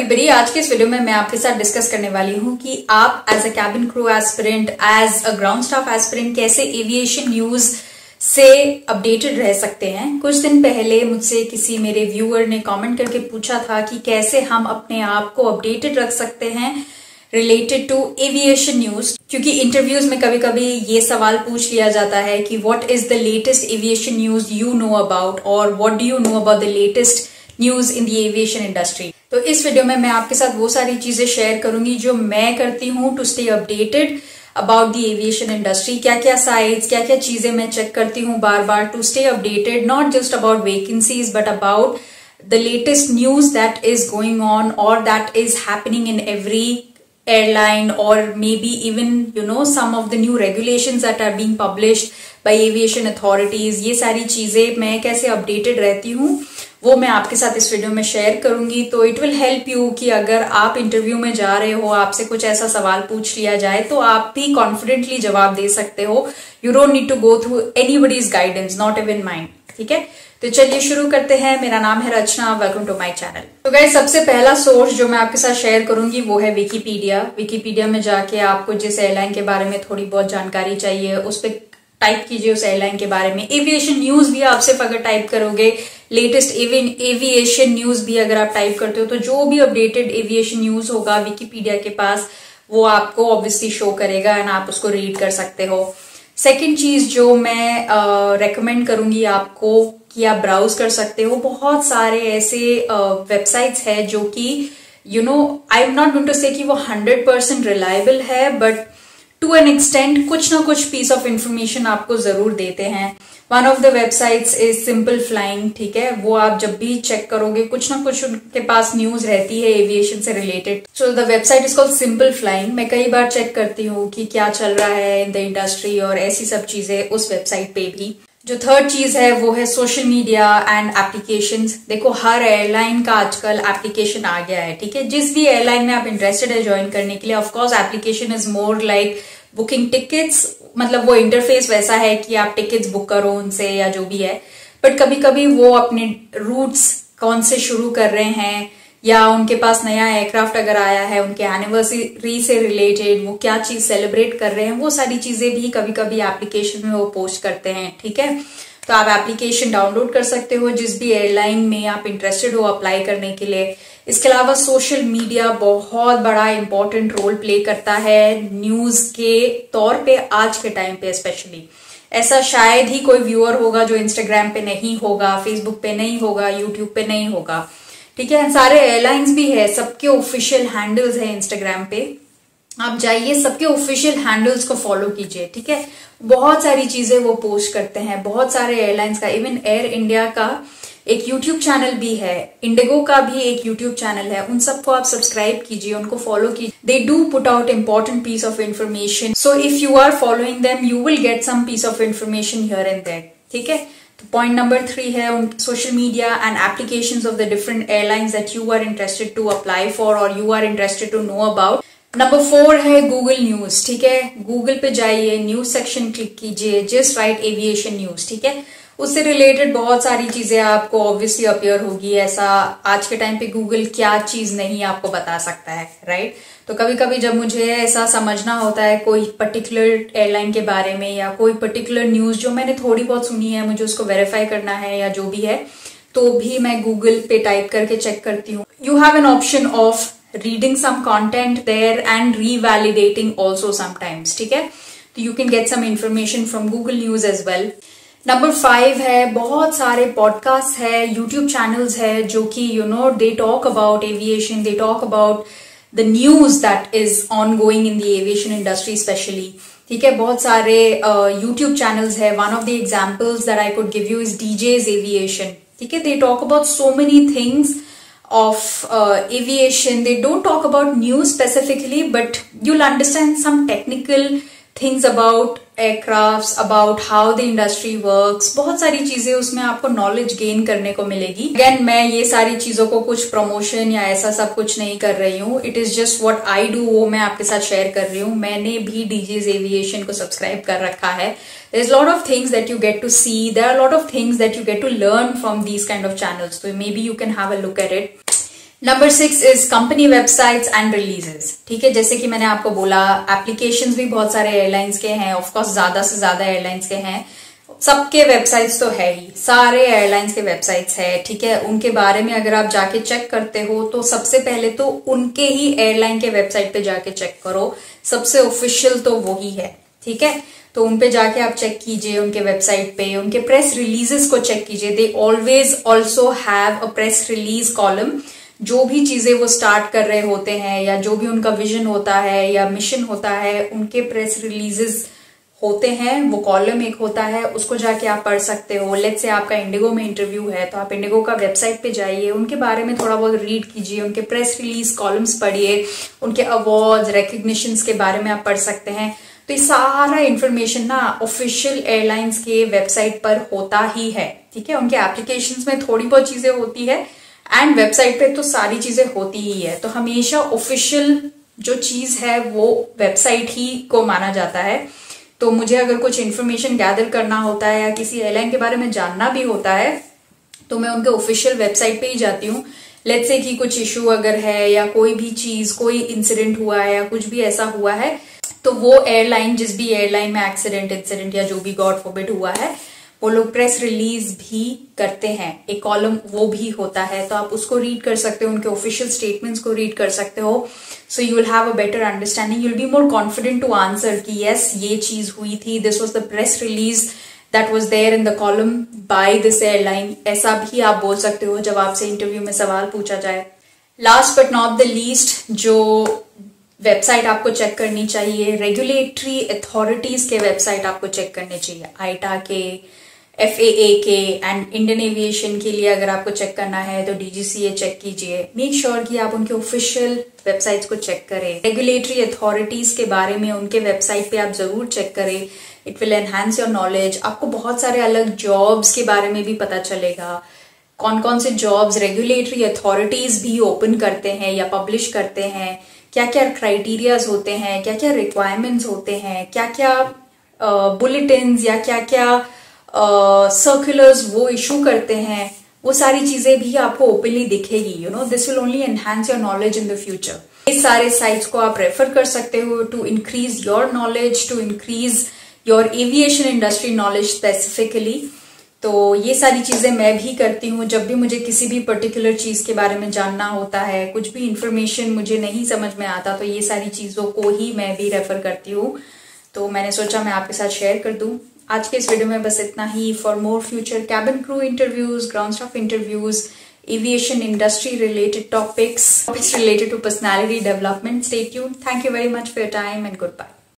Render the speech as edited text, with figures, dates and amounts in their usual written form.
Everybody, आज के इस वीडियो में मैं आपके साथ डिस्कस करने वाली हूँ कि आप as a cabin crew aspirant, as a ground staff aspirant कैसे एविएशन न्यूज से अपडेटेड रह सकते हैं। कुछ दिन पहले मुझसे किसी मेरे व्यूअर ने कमेंट करके पूछा था कि कैसे हम अपने आप को अपडेटेड रख सकते हैं रिलेटेड टू एविएशन न्यूज, क्योंकि इंटरव्यूज में कभी कभी ये सवाल पूछ लिया जाता है कि what is the latest aviation news you know about, और what do you know about the latest news in the aviation industry. तो इस वीडियो में मैं आपके साथ वो सारी चीजें शेयर करूंगी जो मैं करती हूँ to stay updated about the aviation industry. क्या क्या साइट्स, क्या क्या चीजें मैं चेक करती हूँ बार बार to stay updated, not just about vacancies but about the latest news that is going on और that is happening in every airline, or maybe even some of the new regulations that are being published by aviation authorities। ये सारी चीजें मैं कैसे updated रहती हूँ वो मैं आपके साथ इस वीडियो में शेयर करूंगी। तो इट विल हेल्प यू कि अगर आप इंटरव्यू में जा रहे हो, आपसे कुछ ऐसा सवाल पूछ लिया जाए तो आप भी कॉन्फिडेंटली जवाब दे सकते हो। You don't need to go through anybody's guidance, not even mind. ठीक है, तो चलिए शुरू करते हैं। मेरा नाम है रचना, वेलकम टू माय चैनल। तो गाइस, सबसे पहला सोर्स जो मैं आपके साथ शेयर करूंगी वो है विकिपीडिया। विकिपीडिया में जाके आपको जिस एयरलाइन के बारे में थोड़ी बहुत जानकारी चाहिए उस पर टाइप कीजिए उस एयरलाइन के बारे में। एविएशन न्यूज भी आप सिर्फ अगर टाइप करोगे, लेटेस्ट एविएशन न्यूज भी अगर आप टाइप करते हो तो जो भी अपडेटेड एविएशन न्यूज होगा विकिपीडिया के पास वो आपको ऑब्वियसली शो करेगा एंड आप उसको रीड कर सकते हो। सेकेंड चीज जो मैं रेकमेंड करूंगी आपको कि आप ब्राउज कर सकते हो, बहुत सारे ऐसे वेबसाइट्स है जो कि I am not going to say कि वो 100% रिलायबल है, बट टू एन एक्सटेंट कुछ ना कुछ पीस ऑफ इंफॉर्मेशन आपको जरूर देते हैं। One of the websites is simple flying. ठीक है, वो आप जब भी चेक करोगे कुछ ना कुछ उनके पास न्यूज रहती है एविएशन से related. So the website is called simple flying. मैं कई बार चेक करती हूँ कि क्या चल रहा है इन द इंडस्ट्री और ऐसी सब चीजें उस वेबसाइट पे भी। जो थर्ड चीज है वो है सोशल मीडिया एंड एप्लीकेशंस। देखो, हर एयरलाइन का आजकल एप्लीकेशन आ गया है। ठीक है, जिस भी एयरलाइन में आप इंटरेस्टेड है ज्वाइन करने के लिए, of course application is more like booking tickets, मतलब वो इंटरफेस वैसा है कि आप टिकट्स बुक करो उनसे या जो भी है। बट कभी कभी वो अपने रूट्स कौन से शुरू कर रहे हैं या उनके पास नया एयरक्राफ्ट अगर आया है, उनके एनिवर्सरी से रिलेटेड वो क्या चीज सेलिब्रेट कर रहे हैं, वो सारी चीजें भी कभी कभी एप्लीकेशन में वो पोस्ट करते हैं। ठीक है, तो आप एप्लीकेशन डाउनलोड कर सकते हो जिस भी एयरलाइन में आप इंटरेस्टेड हो अप्लाई करने के लिए। इसके अलावा सोशल मीडिया बहुत बड़ा इंपॉर्टेंट रोल प्ले करता है न्यूज के तौर पे आज के टाइम पे स्पेशली। ऐसा शायद ही कोई व्यूअर होगा जो इंस्टाग्राम पे नहीं होगा, फेसबुक पे नहीं होगा, यूट्यूब पे नहीं होगा। ठीक है, सारे एयरलाइंस भी है, सबके ऑफिशियल हैंडल्स है इंस्टाग्राम पे, आप जाइए सबके ऑफिशियल हैंडल्स को फॉलो कीजिए। ठीक है, बहुत सारी चीजें वो पोस्ट करते हैं, बहुत सारे एयरलाइंस का, इवन एयर इंडिया का एक यूट्यूब चैनल भी है, इंडिगो का भी एक यूट्यूब चैनल है, उन सबको आप सब्सक्राइब कीजिए, उनको फॉलो कीजिए। They do put out important piece of information, so if you are following them you will get some piece of information here and there. ठीक है, तो पॉइंट नंबर 3 है social media and applications of the different airlines that you are interested to apply for और you are interested to know about. Number 4 है Google news. ठीक है, Google पे जाइए, न्यूज सेक्शन क्लिक कीजिए, जस्ट राइट एविएशन न्यूज। ठीक है, उससे रिलेटेड बहुत सारी चीजें आपको ऑब्वियसली अपीयर होगी। ऐसा आज के टाइम पे गूगल क्या चीज नहीं आपको बता सकता है, राइट? तो कभी कभी जब मुझे ऐसा समझना होता है कोई पर्टिकुलर एयरलाइन के बारे में या कोई पर्टिकुलर न्यूज जो मैंने थोड़ी बहुत सुनी है, मुझे उसको वेरीफाई करना है या जो भी है, तो भी मैं गूगल पे टाइप करके चेक करती हूँ। You have an option of reading some content there and revalidating also sometimes. ठीक है, तो you can get some information from Google news as well. Number 5 है बहुत सारे पॉडकास्ट है, यूट्यूब चैनल्स है जो कि they talk about aviation, they talk about the news that is on going in the aviation industry specially. ठीक है, बहुत सारे यूट्यूब चैनल्स है। One of the examples that I could give you is डीजेज aviation. ठीक है, they talk about so many things of aviation. They don't talk about news specifically, but you'll understand some technical things about aircrafts, about how the industry works. बहुत सारी चीजें उसमें आपको knowledge gain करने को मिलेगी। अगेन, मैं ये सारी चीजों को कुछ प्रमोशन या ऐसा सब कुछ नहीं कर रही हूँ। It is just what I do, वो मैं आपके साथ शेयर कर रही हूँ। मैंने भी डीजेज एविएशन को सब्सक्राइब कर रखा है। There's a lot of things that you get to see. There are a lot of things that you get to learn from these kind of channels. So maybe you can have a look at it. Number 6 is company websites and releases. ठीक है, जैसे कि मैंने आपको बोला, applications भी बहुत सारे एयरलाइंस के हैं, ऑफकोर्स ज्यादा से ज्यादा एयरलाइंस के हैं, सबके वेबसाइट्स तो है ही, सारे एयरलाइंस के वेबसाइट्स है। ठीक है, उनके बारे में अगर आप जाके चेक करते हो तो सबसे पहले तो उनके ही एयरलाइन के वेबसाइट पे जाके चेक करो, सबसे ऑफिशियल तो वो ही है। ठीक है, तो उन पे जाके आप चेक कीजिए, उनके वेबसाइट पे उनके प्रेस रिलीजेस को चेक कीजिए। They always also have a press release column. जो भी चीजें वो स्टार्ट कर रहे होते हैं या जो भी उनका विजन होता है या मिशन होता है, उनके प्रेस रिलीजेस होते हैं, वो कॉलम एक होता है, उसको जाके आप पढ़ सकते हो। लेट्स से आपका इंडिगो में इंटरव्यू है तो आप इंडिगो का वेबसाइट पे जाइए, उनके बारे में थोड़ा बहुत रीड कीजिए, उनके प्रेस रिलीज कॉलम्स पढ़िए, उनके अवार्ड्स रिकग्निशंस के बारे में आप पढ़ सकते हैं। तो ये सारा इंफॉर्मेशन ना ऑफिशियल एयरलाइंस के वेबसाइट पर होता ही है। ठीक है, उनके एप्लीकेशंस में थोड़ी बहुत चीजें होती है एंड वेबसाइट पे तो सारी चीजें होती ही है। तो हमेशा ऑफिशियल जो चीज है वो वेबसाइट ही को माना जाता है। तो मुझे अगर कुछ इन्फॉर्मेशन गैदर करना होता है या किसी एयरलाइन के बारे में जानना भी होता है तो मैं उनके ऑफिशियल वेबसाइट पे ही जाती हूँ। लेट्स से कि कुछ इशू अगर है या कोई भी चीज, कोई इंसिडेंट हुआ है या कुछ भी ऐसा हुआ है, तो वो एयरलाइन, जिस भी एयरलाइन में एक्सीडेंट इंसिडेंट या जो भी गॉड फॉरबिड हुआ है, वो लोग प्रेस रिलीज भी करते हैं, एक कॉलम वो भी होता है। तो आप उसको रीड कर सकते हो, उनके ऑफिशियल स्टेटमेंट्स को रीड कर सकते हो। So you will have a better understanding, you will be more confident to answer कि यस ये चीज हुई थी, this was the press release that was there in the column by this airline. ऐसा भी आप बोल सकते हो जब आपसे इंटरव्यू में सवाल पूछा जाए। Last but not the least, जो वेबसाइट आपको चेक करनी चाहिए, रेगुलेटरी अथॉरिटीज के वेबसाइट आपको चेक करने चाहिए। आईटा के, FAA के एंड इंडियन एविएशन के लिए अगर आपको चेक करना है तो DGCA चेक कीजिए। मेक श्योर कि आप उनके ऑफिशियल वेबसाइट्स को चेक करें। रेगुलेटरी अथॉरिटीज के बारे में उनके वेबसाइट पे आप जरूर चेक करें, it will enhance your knowledge. आपको बहुत सारे अलग जॉब्स के बारे में भी पता चलेगा, कौन कौन से जॉब्स रेगुलेटरी अथॉरिटीज भी ओपन करते हैं या पब्लिश करते हैं, क्या क्या क्राइटेरियाज होते हैं, क्या क्या रिक्वायरमेंट्स होते हैं, क्या क्या बुलेटिन्स या क्या क्या सर्कुलर्स वो इशू करते हैं, वो सारी चीजें भी आपको ओपनली दिखेगी। You know, this will only enhance your knowledge in the future. इस सारे साइट्स को आप रेफर कर सकते हो to increase your knowledge, to increase your aviation industry knowledge specifically. तो ये सारी चीजें मैं भी करती हूँ जब भी मुझे किसी भी पर्टिकुलर चीज के बारे में जानना होता है, कुछ भी इंफॉर्मेशन मुझे नहीं समझ में आता, तो ये सारी चीजों को ही मैं भी रेफर करती हूँ। तो मैंने सोचा मैं आपके साथ शेयर कर दूं। आज के इस वीडियो में बस इतना ही। For more future cabin crew interviews, ground staff interviews, aviation industry related topics related to personality development, stay tuned. Thank you very much for your time and good bye.